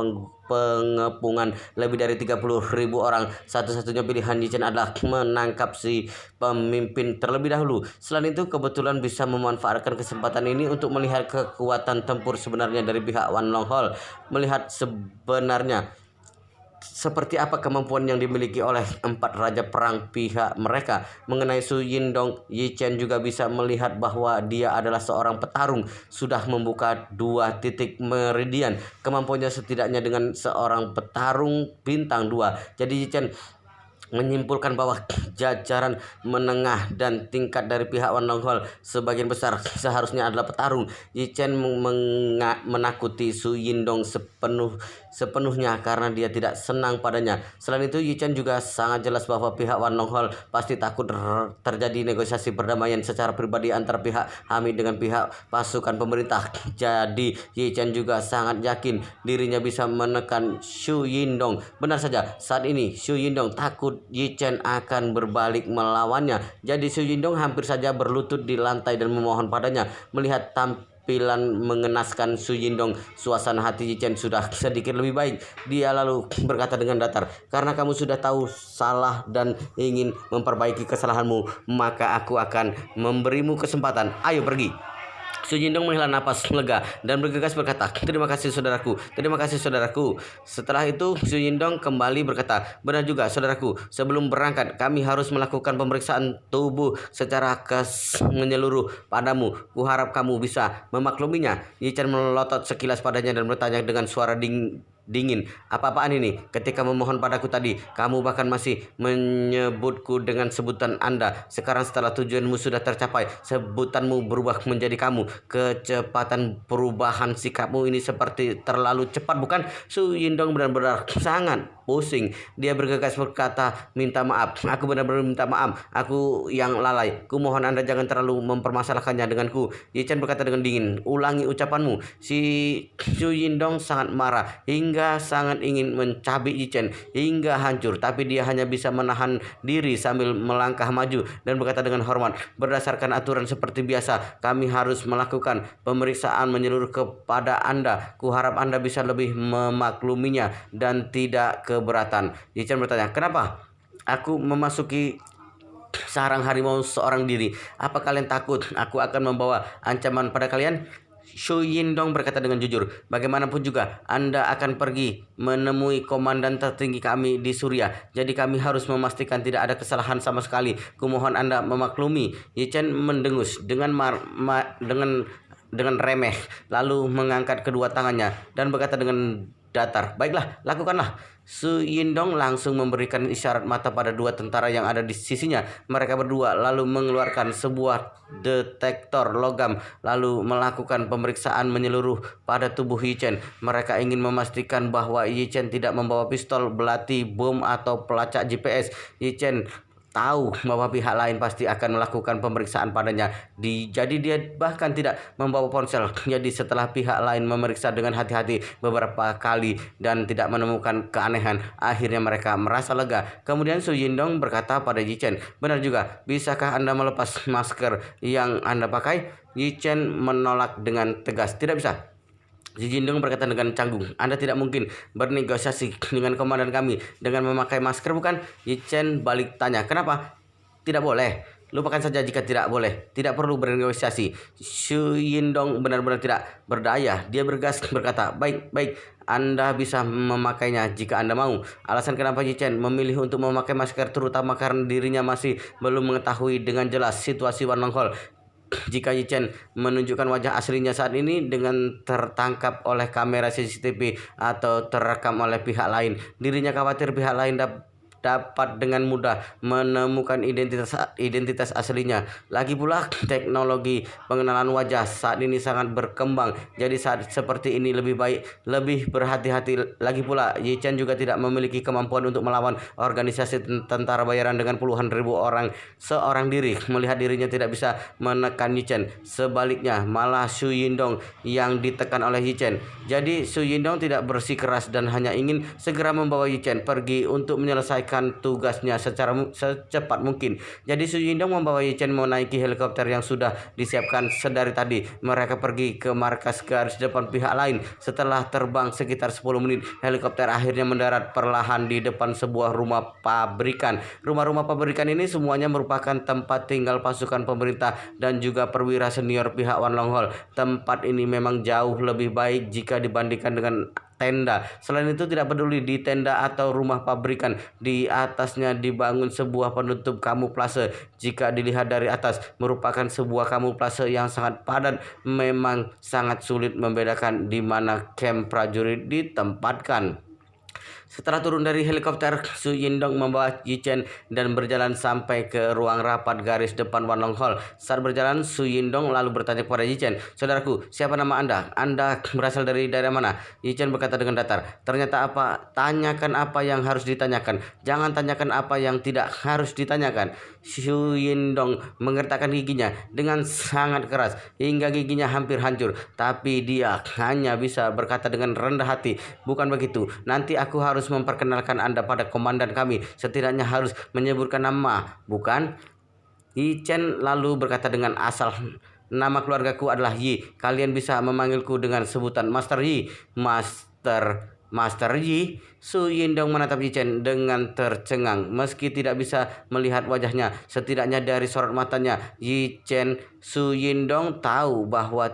pengepungan lebih dari 30.000 orang, satu-satunya pilihan Yi Chen adalah menangkap si pemimpin terlebih dahulu. Selain itu, kebetulan bisa memanfaatkan kesempatan ini untuk melihat kekuatan tempur sebenarnya dari pihak Wan Long Hall, melihat sebenarnya seperti apa kemampuan yang dimiliki oleh 4 raja perang pihak mereka. Mengenai Su Yindong, Yi Chen juga bisa melihat bahwa dia adalah seorang petarung, sudah membuka 2 titik meridian. Kemampuannya setidaknya dengan seorang petarung bintang 2. Jadi Yi Chen menyimpulkan bahwa jajaran menengah dan tingkat dari pihak Wan Long Hall sebagian besar seharusnya adalah petarung. Yi Chen menakuti Su Yindong sepenuhnya karena dia tidak senang padanya. Selain itu, Yi Chen juga sangat jelas bahwa pihak Wan Long Hall pasti takut terjadi negosiasi perdamaian secara pribadi antara pihak Hamid dengan pihak pasukan pemerintah. Jadi Yi Chen juga sangat yakin dirinya bisa menekan Su Yindong. Benar saja, saat ini Su Yindong takut Yi Chen akan berbalik melawannya. Jadi Su Yindong hampir saja berlutut di lantai dan memohon padanya. Melihat tampilan mengenaskan Su Yindong, suasana hati Yi Chen sudah sedikit lebih baik. Dia lalu berkata dengan datar, "Karena kamu sudah tahu salah dan ingin memperbaiki kesalahanmu, maka aku akan memberimu kesempatan. Ayo pergi." Su Yindong menghela napas lega dan bergegas berkata, "Terima kasih saudaraku, terima kasih saudaraku." Setelah itu Su Yindong kembali berkata, "Benar juga saudaraku, sebelum berangkat kami harus melakukan pemeriksaan tubuh secara menyeluruh padamu. Kuharap kamu bisa memakluminya." Yi Chen melotot sekilas padanya dan bertanya dengan suara dingin, "Apa-apaan ini? Ketika memohon padaku tadi, kamu bahkan masih menyebutku dengan sebutan Anda. Sekarang setelah tujuanmu sudah tercapai, sebutanmu berubah menjadi kamu. Kecepatan perubahan sikapmu ini seperti terlalu cepat, bukan?" Su Yindong benar-benar sangat pusing. Dia bergegas berkata, minta maaf. Aku benar-benar minta maaf. Aku yang lalai. Kumohon Anda jangan terlalu mempermasalahkannya denganku. Ye Chen berkata dengan dingin. Ulangi ucapanmu. Si Su Yindong sangat marah hingga sangat ingin mencabik Ye Chen hingga hancur. Tapi dia hanya bisa menahan diri sambil melangkah maju dan berkata dengan hormat, berdasarkan aturan seperti biasa, kami harus melakukan pemeriksaan menyeluruh kepada Anda. Kuharap Anda bisa lebih memakluminya dan tidak keberatan. Ye Chen bertanya, kenapa? Aku memasuki sarang harimau seorang diri. Apa kalian takut aku akan membawa ancaman pada kalian? Su Yindong berkata dengan jujur, bagaimanapun juga Anda akan pergi menemui komandan tertinggi kami di Suria. Jadi kami harus memastikan tidak ada kesalahan sama sekali. Kumohon Anda memaklumi. Ye Chen mendengus dengan remeh, lalu mengangkat kedua tangannya dan berkata dengan datar, baiklah, lakukanlah. Su Yindong langsung memberikan isyarat mata pada dua tentara yang ada di sisinya. Mereka berdua lalu mengeluarkan sebuah detektor logam lalu melakukan pemeriksaan menyeluruh pada tubuh Ye Chen. Mereka ingin memastikan bahwa Ye Chen tidak membawa pistol, belati, bom atau pelacak GPS. Ye Chen tahu bahwa pihak lain pasti akan melakukan pemeriksaan padanya. Jadi dia bahkan tidak membawa ponsel. Jadi setelah pihak lain memeriksa dengan hati-hati beberapa kali dan tidak menemukan keanehan, akhirnya mereka merasa lega. Kemudian Su Yindong berkata pada Ye Chen, benar juga, bisakah Anda melepas masker yang Anda pakai? Ye Chen menolak dengan tegas, tidak bisa. Ji Jindong berkata dengan canggung, Anda tidak mungkin bernegosiasi dengan komandan kami dengan memakai masker, bukan? Ye Chen balik tanya, kenapa? Tidak boleh. Lupakan saja jika tidak boleh. Tidak perlu bernegosiasi. Su Yindong benar-benar tidak berdaya. Dia bergas berkata, baik, baik. Anda bisa memakainya jika Anda mau. Alasan kenapa Ye Chen memilih untuk memakai masker terutama karena dirinya masih belum mengetahui dengan jelas situasi Wan Long Hol. Jika Ye Chen menunjukkan wajah aslinya saat ini dengan tertangkap oleh kamera CCTV atau terekam oleh pihak lain, dirinya khawatir pihak lain dapat dengan mudah menemukan identitas aslinya. Lagi pula teknologi pengenalan wajah saat ini sangat berkembang. Jadi saat seperti ini lebih baik lebih berhati-hati. Lagi pula Ye Chen juga tidak memiliki kemampuan untuk melawan organisasi tentara bayaran dengan puluhan ribu orang seorang diri. Melihat dirinya tidak bisa menekan Ye Chen, sebaliknya malah Su Yindong yang ditekan oleh Ye Chen. Jadi Su Yindong tidak bersikeras dan hanya ingin segera membawa Ye Chen pergi untuk menyelesaikan tugasnya secepat mungkin. Jadi Su Yindong membawa Ye Chen menaiki helikopter yang sudah disiapkan sedari tadi. Mereka pergi ke markas garis depan pihak lain. Setelah terbang sekitar 10 menit, helikopter akhirnya mendarat perlahan di depan sebuah rumah pabrikan. Rumah-rumah pabrikan ini semuanya merupakan tempat tinggal pasukan pemerintah dan juga perwira senior pihak Wan Long Hol. Tempat ini memang jauh lebih baik jika dibandingkan dengan tenda. Selain itu, tidak peduli di tenda atau rumah pabrikan, di atasnya dibangun sebuah penutup kamuflase. Jika dilihat dari atas, merupakan sebuah kamuflase yang sangat padat. Memang sangat sulit membedakan di mana kamp prajurit ditempatkan. Setelah turun dari helikopter, Su Yindong membawa Ye Chen dan berjalan sampai ke ruang rapat garis depan Wan Long Hol. Saat berjalan, Su Yindong lalu bertanya kepada Ye Chen, saudaraku, siapa nama Anda? Anda berasal dari daerah mana? Ye Chen berkata dengan datar, ternyata apa? Tanyakan apa yang harus ditanyakan. Jangan tanyakan apa yang tidak harus ditanyakan. Su Yindong mengertakkan giginya dengan sangat keras hingga giginya hampir hancur. Tapi dia hanya bisa berkata dengan rendah hati, bukan begitu. Nanti aku harus memperkenalkan Anda pada komandan kami. Setidaknya harus menyebutkan nama, bukan? Ye Chen lalu berkata dengan asal, nama keluargaku adalah Yi. Kalian bisa memanggilku dengan sebutan Master Yi. Master Yi. Su Yindong menatap Ye Chen dengan tercengang. Meski tidak bisa melihat wajahnya, setidaknya dari sorot matanya Ye Chen, Su Yindong tahu bahwa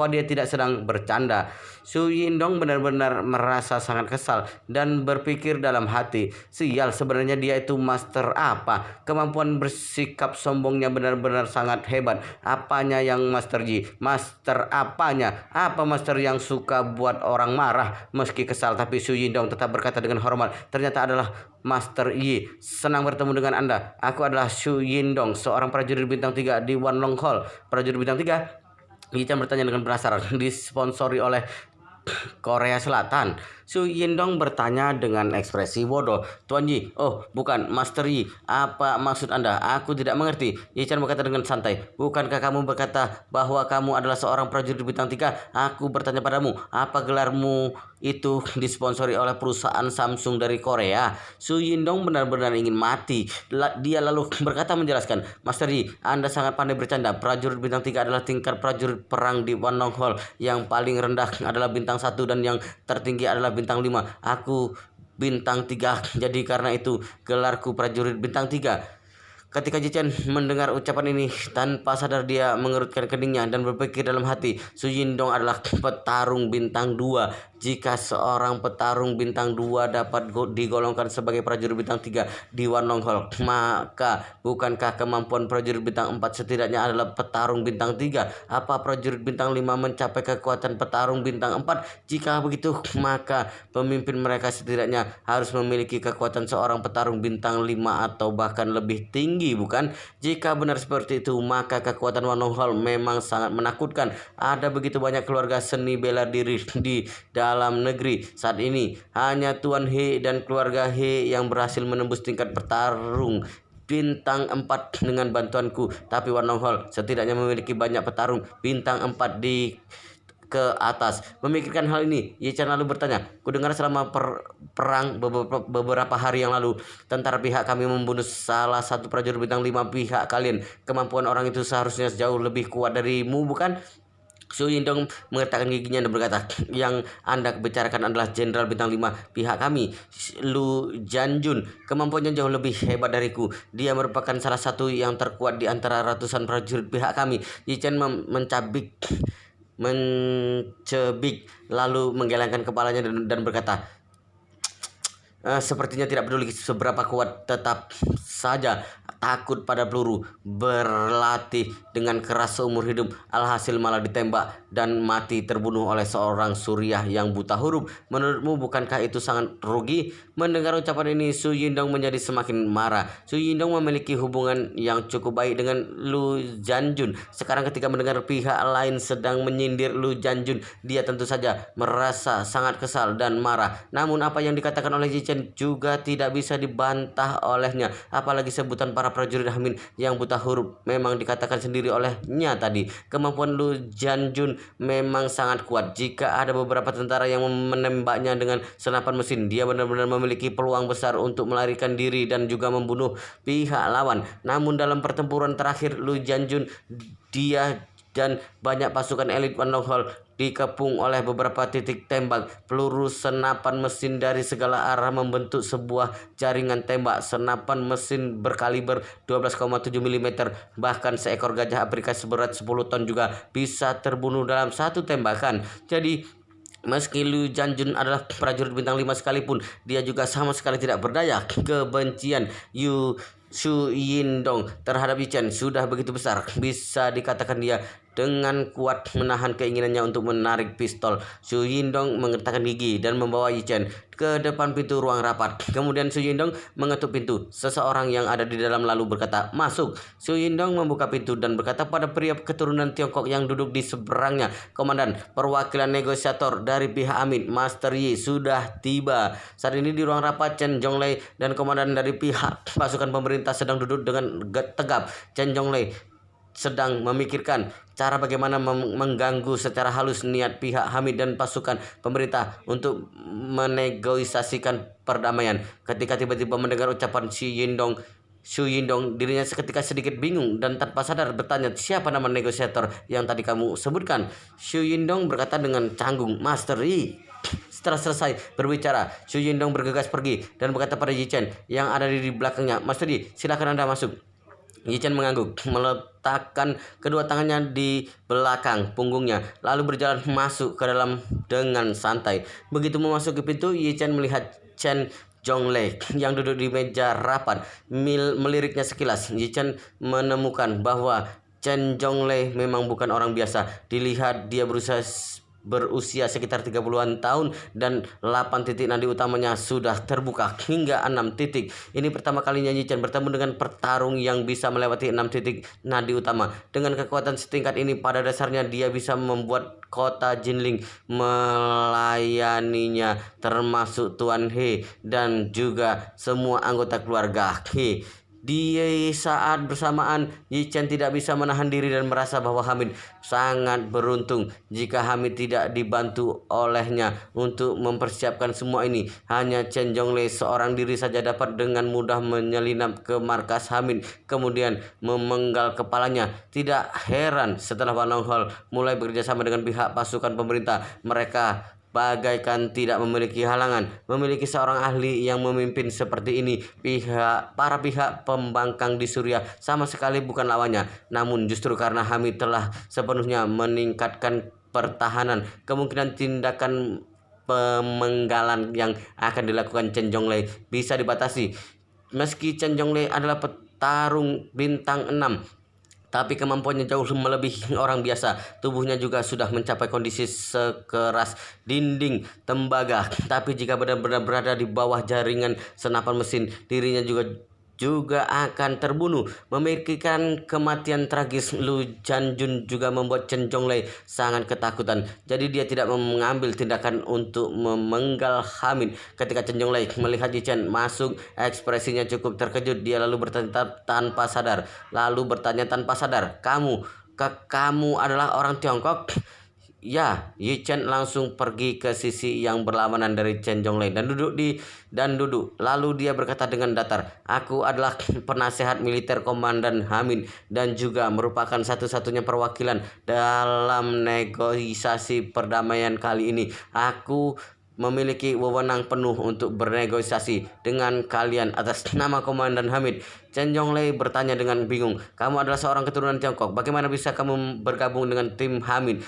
dia tidak sedang bercanda. Su Yindong benar-benar merasa sangat kesal dan berpikir dalam hati, sial, sebenarnya dia itu master apa? Kemampuan bersikap sombongnya benar-benar sangat hebat. Apanya yang Master Yi? Master apanya? Apa master yang suka buat orang marah? Meski kesal, tapi Su Yindong tetap berkata dengan hormat, ternyata adalah Master Yi. Senang bertemu dengan Anda. Aku adalah Su Yindong, seorang prajurit bintang 3 di Wan Long Hol. Prajurit bintang 3? Ye Chen bertanya dengan penasaran. Disponsori oleh Korea Selatan. Su Yindong bertanya dengan ekspresi bodoh. Tuan Yi, oh bukan, Master Yi, apa maksud Anda? Aku tidak mengerti. Yi Chen berkata dengan santai. Bukankah kamu berkata bahwa kamu adalah seorang prajurit bintang 3? Aku bertanya padamu, apa gelarmu itu disponsori oleh perusahaan Samsung dari Korea? Su Yindong benar-benar ingin mati. Dia lalu berkata menjelaskan, Master Yi, Anda sangat pandai bercanda. Prajurit bintang 3 adalah tingkat prajurit perang di Wanlong Hall. Yang paling rendah adalah bintang 1 dan yang tertinggi adalah bintang 5. Aku bintang 3. Jadi karena itu gelarku prajurit bintang 3. Ketika Jichen mendengar ucapan ini, tanpa sadar dia mengerutkan keningnya dan berpikir dalam hati, Su Yindong adalah petarung bintang 2. Jika seorang petarung bintang 2 dapat digolongkan sebagai prajurit bintang 3 di Wanlong Hall, maka bukankah kemampuan prajurit bintang 4 setidaknya adalah petarung bintang 3? Apa prajurit bintang 5 mencapai kekuatan petarung bintang 4? Jika begitu, maka pemimpin mereka setidaknya harus memiliki kekuatan seorang petarung bintang 5 atau bahkan lebih tinggi, bukan? Jika benar seperti itu, maka kekuatan Wanlong Hall memang sangat menakutkan. Ada begitu banyak keluarga seni bela diri di dalam negeri saat ini. Hanya Tuan He dan keluarga He yang berhasil menembus tingkat petarung bintang 4 dengan bantuanku. Tapi Wanlong Hall setidaknya memiliki banyak petarung bintang 4 di ke atas. Memikirkan hal ini, Ye Chen lalu bertanya, kudengar selama perang beberapa hari yang lalu, tentara pihak kami membunuh salah satu prajurit bintang 5 pihak kalian. Kemampuan orang itu seharusnya jauh lebih kuat darimu, bukan? Su Yindong mengertakkan giginya dan berkata, yang Anda bicarakan adalah jenderal bintang 5 pihak kami, Lu Janjun. Kemampuannya jauh lebih hebat dariku. Dia merupakan salah satu yang terkuat di antara ratusan prajurit pihak kami. Ye Chen mencabik lalu menggelengkan kepalanya dan berkata, sepertinya tidak peduli seberapa kuat, tetap saja takut pada peluru, berlatih dengan keras seumur hidup, alhasil malah ditembak dan mati terbunuh oleh seorang suriah yang buta huruf. Menurutmu bukankah itu sangat rugi? Mendengar ucapan ini, Su Yindong menjadi semakin marah. Su Yindong memiliki hubungan yang cukup baik dengan Lu Janjun. Sekarang ketika mendengar pihak lain sedang menyindir Lu Janjun, dia tentu saja merasa sangat kesal dan marah. Namun apa yang dikatakan oleh Jichen juga tidak bisa dibantah olehnya. Apalagi sebutan para prajurit Hamin yang buta huruf memang dikatakan sendiri olehnya tadi. Kemampuan Lu Janjun memang sangat kuat. Jika ada beberapa tentara yang menembaknya dengan senapan mesin, dia benar-benar memiliki peluang besar untuk melarikan diri dan juga membunuh pihak lawan. Namun dalam pertempuran terakhir, Lu Janjun, dia dan banyak pasukan elit Wanlong Hall dikepung oleh beberapa titik tembak peluru senapan mesin dari segala arah membentuk sebuah jaringan tembak. Senapan mesin berkaliber 12,7 mm, bahkan seekor gajah Afrika seberat 10 ton juga bisa terbunuh dalam satu tembakan. Jadi meski Lu Janjun adalah prajurit bintang 5 sekalipun, dia juga sama sekali tidak berdaya. Kebencian Su Yindong terhadap Ye Chen sudah begitu besar, bisa dikatakan dia dengan kuat menahan keinginannya untuk menarik pistol. Su Yindong mengertakkan gigi dan membawa Ye Chen ke depan pintu ruang rapat. Kemudian Su Yindong mengetuk pintu. Seseorang yang ada di dalam lalu berkata, masuk. Su Yindong membuka pintu dan berkata pada pria keturunan Tiongkok yang duduk di seberangnya, Komandan, perwakilan negosiator dari pihak Amin, Master Yi, sudah tiba. Saat ini di ruang rapat, Chen Zhonglei dan komandan dari pihak pasukan pemerintah sedang duduk dengan tegap. Chen Zhonglei sedang memikirkan cara bagaimana mengganggu secara halus niat pihak Hamid dan pasukan pemerintah untuk menegosiasikan perdamaian. Ketika tiba-tiba mendengar ucapan Su Yindong, dirinya seketika sedikit bingung dan tanpa sadar bertanya, siapa nama negosiator yang tadi kamu sebutkan? Su Yindong berkata dengan canggung, Master Yi. Setelah selesai berbicara, Su Yindong bergegas pergi dan berkata pada Ye Chen yang ada di belakangnya, Master Yi, silakan Anda masuk. Ye Chen mengangguk, meletakkan kedua tangannya di belakang punggungnya, lalu berjalan masuk ke dalam dengan santai. Begitu memasuki pintu, Ye Chen melihat Chen Zhonglei yang duduk di meja rapat. Meliriknya sekilas, Ye Chen menemukan bahwa Chen Zhonglei memang bukan orang biasa. Dilihat dia berusia berusia sekitar 30-an tahun dan 8 titik nadi utamanya sudah terbuka hingga 6 titik. Ini pertama kalinya Yi Chen bertemu dengan petarung yang bisa melewati 6 titik nadi utama. Dengan kekuatan setingkat ini, pada dasarnya dia bisa membuat kota Jinling melayaninya, termasuk Tuan He dan juga semua anggota keluarga He. Di saat bersamaan, Yi Chen tidak bisa menahan diri dan merasa bahwa Hamid sangat beruntung jika Hamid tidak dibantu olehnya untuk mempersiapkan semua ini. Hanya Chen Zhonglei seorang diri saja dapat dengan mudah menyelinap ke markas Hamid, kemudian memenggal kepalanya. Tidak heran setelah Wan Longhol mulai bekerjasama dengan pihak pasukan pemerintah, mereka bagaikan tidak memiliki halangan. Memiliki seorang ahli yang memimpin seperti ini, para pihak pembangkang di Suriah sama sekali bukan lawannya. Namun justru karena Hamid telah sepenuhnya meningkatkan pertahanan, kemungkinan tindakan pemenggalan yang akan dilakukan Chen Zhonglei bisa dibatasi. Meski Chen Zhonglei adalah petarung bintang 6, tapi kemampuannya jauh melebihi orang biasa. Tubuhnya juga sudah mencapai kondisi sekeras dinding tembaga. Tapi jika benar-benar berada di bawah jaringan senapan mesin, dirinya juga akan terbunuh. Memikirkan kematian tragis Lu Janjun juga membuat Chen Zhonglei sangat ketakutan. Jadi dia tidak mengambil tindakan untuk memenggal Hamid. Ketika Chen Zhonglei melihat Yi Chen masuk, ekspresinya cukup terkejut. Dia lalu bertanya tanpa sadar, kamu adalah orang Tiongkok? Ya, Yi Chen langsung pergi ke sisi yang berlawanan dari Chen Zhonglei dan duduk. Lalu dia berkata dengan datar, "Aku adalah penasehat militer Komandan Hamid dan juga merupakan satu-satunya perwakilan dalam negosiasi perdamaian kali ini. Aku memiliki wewenang penuh untuk bernegosiasi dengan kalian atas nama Komandan Hamid." Chen Zhonglei bertanya dengan bingung, "Kamu adalah seorang keturunan Tiongkok. Bagaimana bisa kamu bergabung dengan tim Hamid?"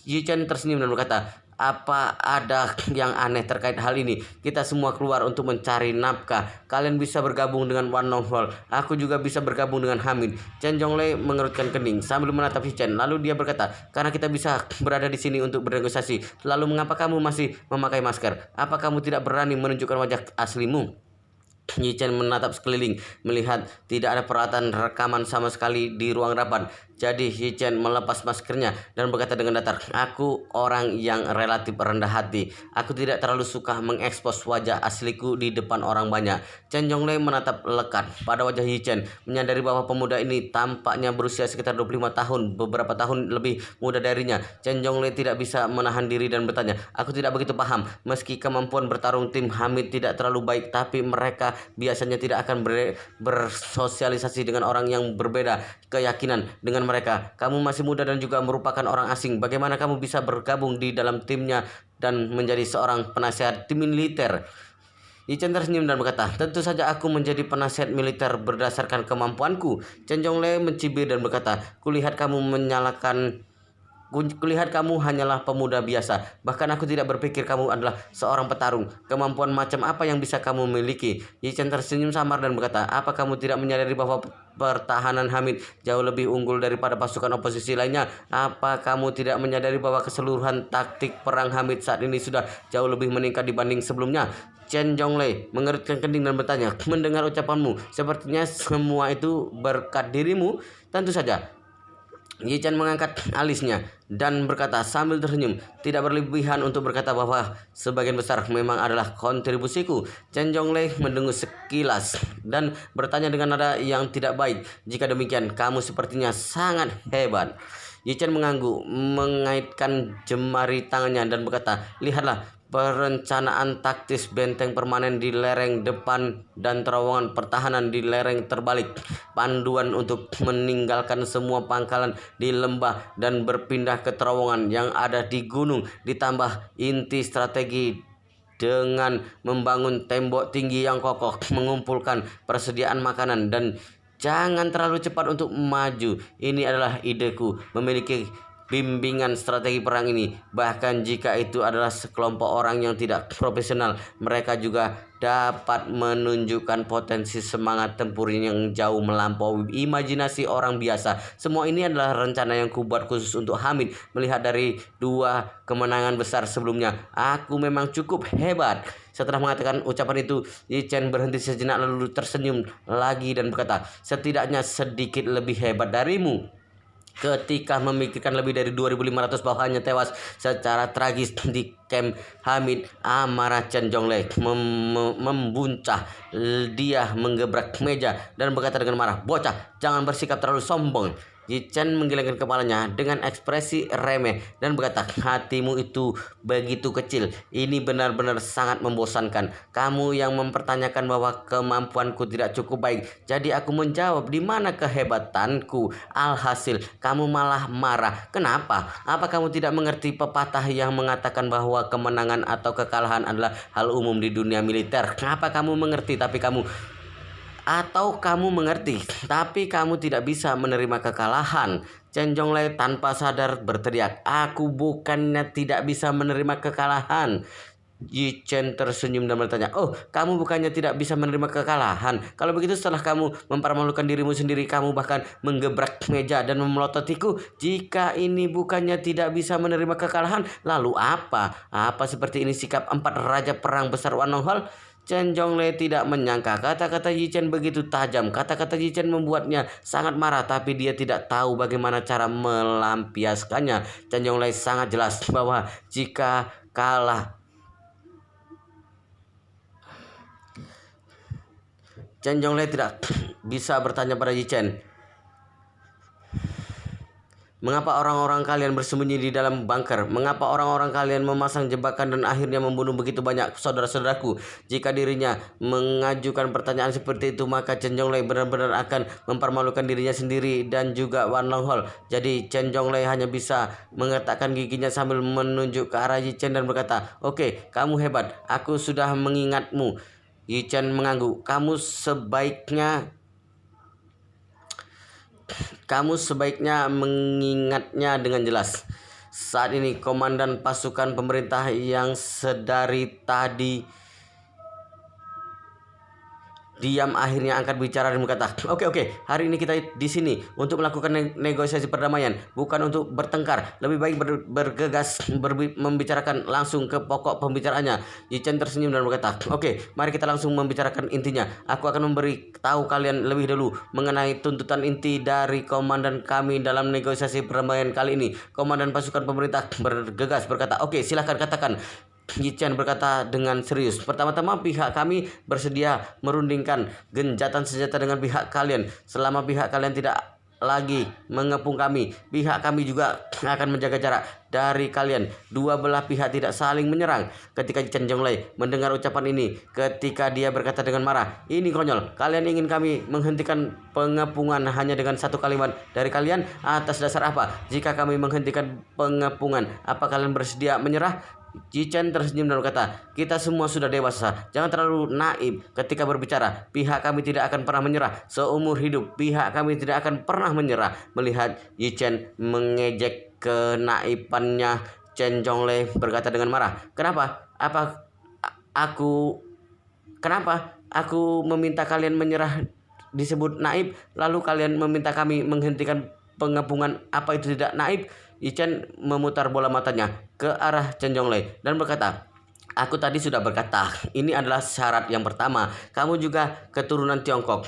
Yi Chen tersenyum dan berkata, "Apa ada yang aneh terkait hal ini? Kita semua keluar untuk mencari nafkah. Kalian bisa bergabung dengan Wan Longhol. Aku juga bisa bergabung dengan Hamid." Chen Zhonglei mengerutkan kening sambil menatap Yi Chen. Lalu dia berkata, "Karena kita bisa berada di sini untuk bernegosiasi. Lalu mengapa kamu masih memakai masker? Apa kamu tidak berani menunjukkan wajah aslimu?" Yi Chen menatap sekeliling, melihat tidak ada peralatan rekaman sama sekali di ruang rapat. Jadi Yi Chen melepas maskernya dan berkata dengan datar, "Aku orang yang relatif rendah hati. Aku tidak terlalu suka mengekspos wajah asliku di depan orang banyak." Chen Zhonglei menatap lekat pada wajah Yi Chen, menyadari bahwa pemuda ini tampaknya berusia sekitar 25 tahun, beberapa tahun lebih muda darinya. Chen Zhonglei tidak bisa menahan diri dan bertanya, "Aku tidak begitu paham. Meski kemampuan bertarung tim Hamid tidak terlalu baik, tapi mereka biasanya tidak akan bersosialisasi dengan orang yang berbeda keyakinan dengan mereka. Kamu masih muda dan juga merupakan orang asing. Bagaimana kamu bisa bergabung di dalam timnya dan menjadi seorang penasehat tim militer?" Yi Chen tersenyum dan berkata, "Tentu saja aku menjadi penasehat militer berdasarkan kemampuanku." Chen Zhonglei mencibir dan berkata, Kulihat kamu hanyalah pemuda biasa. Bahkan aku tidak berpikir kamu adalah seorang petarung. Kemampuan macam apa yang bisa kamu miliki?" Yi Chen tersenyum samar dan berkata, "Apa kamu tidak menyadari bahwa pertahanan Hamid jauh lebih unggul daripada pasukan oposisi lainnya? Apa kamu tidak menyadari bahwa keseluruhan taktik perang Hamid saat ini sudah jauh lebih meningkat dibanding sebelumnya?" Chen Zhonglei mengerutkan kening dan bertanya, "Mendengar ucapanmu, sepertinya semua itu berkat dirimu." "Tentu saja." Yi Chen mengangkat alisnya dan berkata sambil tersenyum, "Tidak berlebihan untuk berkata bahwa sebagian besar memang adalah kontribusiku." Chen Zhonglei mendengus sekilas dan bertanya dengan nada yang tidak baik, "Jika demikian, kamu sepertinya sangat hebat." Yi Chen mengangguk, mengaitkan jemari tangannya dan berkata, "Lihatlah, perencanaan taktis benteng permanen di lereng depan dan terowongan pertahanan di lereng terbalik. Panduan untuk meninggalkan semua pangkalan di lembah dan berpindah ke terowongan yang ada di gunung. Ditambah inti strategi dengan membangun tembok tinggi yang kokoh, mengumpulkan persediaan makanan, dan jangan terlalu cepat untuk maju. Ini adalah ideku, memiliki bimbingan strategi perang ini. Bahkan jika itu adalah sekelompok orang yang tidak profesional, mereka juga dapat menunjukkan potensi semangat tempur yang jauh melampaui imajinasi orang biasa. Semua ini adalah rencana yang kubuat khusus untuk Hamid. Melihat dari 2 kemenangan besar sebelumnya, aku memang cukup hebat. Setelah mengatakan ucapan itu, Yi Chen berhenti sejenak lalu tersenyum lagi dan berkata, setidaknya sedikit lebih hebat darimu. Ketika memikirkan lebih dari 2.500 bawahannya tewas secara tragis di camp Hamid, amarah Chen Zhonglei membuncah. Dia menggebrak meja dan berkata dengan marah, bocah, jangan bersikap terlalu sombong. Yi Chen menggelengkan kepalanya dengan ekspresi remeh dan berkata, hatimu itu begitu kecil. Ini benar-benar sangat membosankan. Kamu yang mempertanyakan bahwa kemampuanku tidak cukup baik. Jadi aku menjawab, di mana kehebatanku? Alhasil, kamu malah marah. Kenapa? Apa kamu tidak mengerti pepatah yang mengatakan bahwa kemenangan atau kekalahan adalah hal umum di dunia militer? Kenapa kamu mengerti tapi kamu mengerti, tapi kamu tidak bisa menerima kekalahan? Chen Zhonglei tanpa sadar berteriak, aku bukannya tidak bisa menerima kekalahan. Yi Chen tersenyum dan bertanya, oh, kamu bukannya tidak bisa menerima kekalahan? Kalau begitu setelah kamu mempermalukan dirimu sendiri, kamu bahkan menggebrak meja dan memelototiku. Jika ini bukannya tidak bisa menerima kekalahan, lalu apa? Apa seperti ini sikap 4 raja perang besar Wanonghol? Chen Zhonglei tidak menyangka kata-kata Yi Chen begitu tajam. Kata-kata Yi Chen membuatnya sangat marah, tapi dia tidak tahu bagaimana cara melampiaskannya. Chen Zhonglei sangat jelas bahwa jika kalah, Chen Zhonglei tidak bisa bertanya pada Yi Chen, mengapa orang-orang kalian bersembunyi di dalam bunker? Mengapa orang-orang kalian memasang jebakan dan akhirnya membunuh begitu banyak saudara-saudaraku? Jika dirinya mengajukan pertanyaan seperti itu, maka Chen Zhonglei benar-benar akan mempermalukan dirinya sendiri dan juga Wan Longhol. Jadi Chen Zhonglei hanya bisa mengetakkan giginya sambil menunjuk ke arah Yi Chen dan berkata, oke, kamu hebat. Aku sudah mengingatmu. Yi Chen mengangguk. Kamu sebaiknya mengingatnya dengan jelas. Saat ini komandan pasukan pemerintah yang sedari tadi diam akhirnya angkat bicara dan berkata, oke, hari ini kita di sini untuk melakukan negosiasi perdamaian, bukan untuk bertengkar. Lebih baik bergegas membicarakan langsung ke pokok pembicaraannya. Yi Chen tersenyum dan berkata, oke, mari kita langsung membicarakan intinya. Aku akan memberi tahu kalian lebih dulu mengenai tuntutan inti dari komandan kami dalam negosiasi perdamaian kali ini. Komandan pasukan pemerintah bergegas berkata, oke, silahkan katakan. Yi Chen berkata dengan serius, pertama-tama pihak kami bersedia merundingkan gencatan senjata dengan pihak kalian. Selama pihak kalian tidak lagi mengepung kami, pihak kami juga akan menjaga jarak dari kalian. Dua belah pihak tidak saling menyerang. Ketika Chen Zhonglei mendengar ucapan ini, ketika dia berkata dengan marah, ini konyol, kalian ingin kami menghentikan pengepungan hanya dengan satu kalimat dari kalian? Atas dasar apa? Jika kami menghentikan pengepungan, apa kalian bersedia menyerah? Yi Chen tersenyum dan berkata, kita semua sudah dewasa, jangan terlalu naif ketika berbicara. Pihak kami tidak akan pernah menyerah. Seumur hidup pihak kami tidak akan pernah menyerah. Melihat Yi Chen mengejek kenaifannya, Chen Zhonglei berkata dengan marah, kenapa aku meminta kalian menyerah disebut naif, lalu kalian meminta kami menghentikan pengepungan? Apa itu tidak naif? Yi Chen memutar bola matanya ke arah Chen Zhonglei dan berkata, aku tadi sudah berkata, ini adalah syarat yang pertama. Kamu juga keturunan Tiongkok.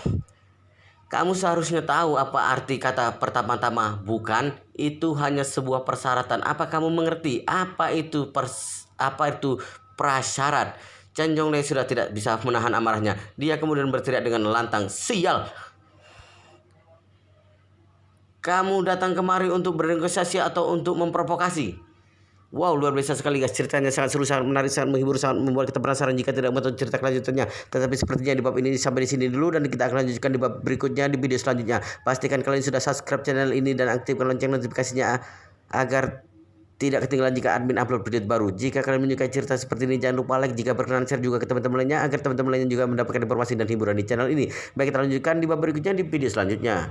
Kamu seharusnya tahu apa arti kata pertama-tama, bukan? Itu hanya sebuah persyaratan. Apa kamu mengerti? Apa itu prasyarat? Chen Zhonglei sudah tidak bisa menahan amarahnya. Dia kemudian berteriak dengan lantang, sial! Kamu datang kemari untuk bernegosiasi atau untuk memprovokasi? Wow, luar biasa sekali guys. Ceritanya sangat seru, sangat menarik, sangat menghibur, sangat membuat kita penasaran jika tidak menonton cerita kelanjutannya. Tetapi sepertinya di bab ini sampai di sini dulu, dan kita akan lanjutkan di bab berikutnya di video selanjutnya. Pastikan kalian sudah subscribe channel ini dan aktifkan lonceng notifikasinya agar tidak ketinggalan jika admin upload video baru. Jika kalian menyukai cerita seperti ini, jangan lupa like, jika berkenan share juga ke teman-teman lainnya agar teman-teman lainnya juga mendapatkan informasi dan hiburan di channel ini. Baik, kita lanjutkan di bab berikutnya di video selanjutnya.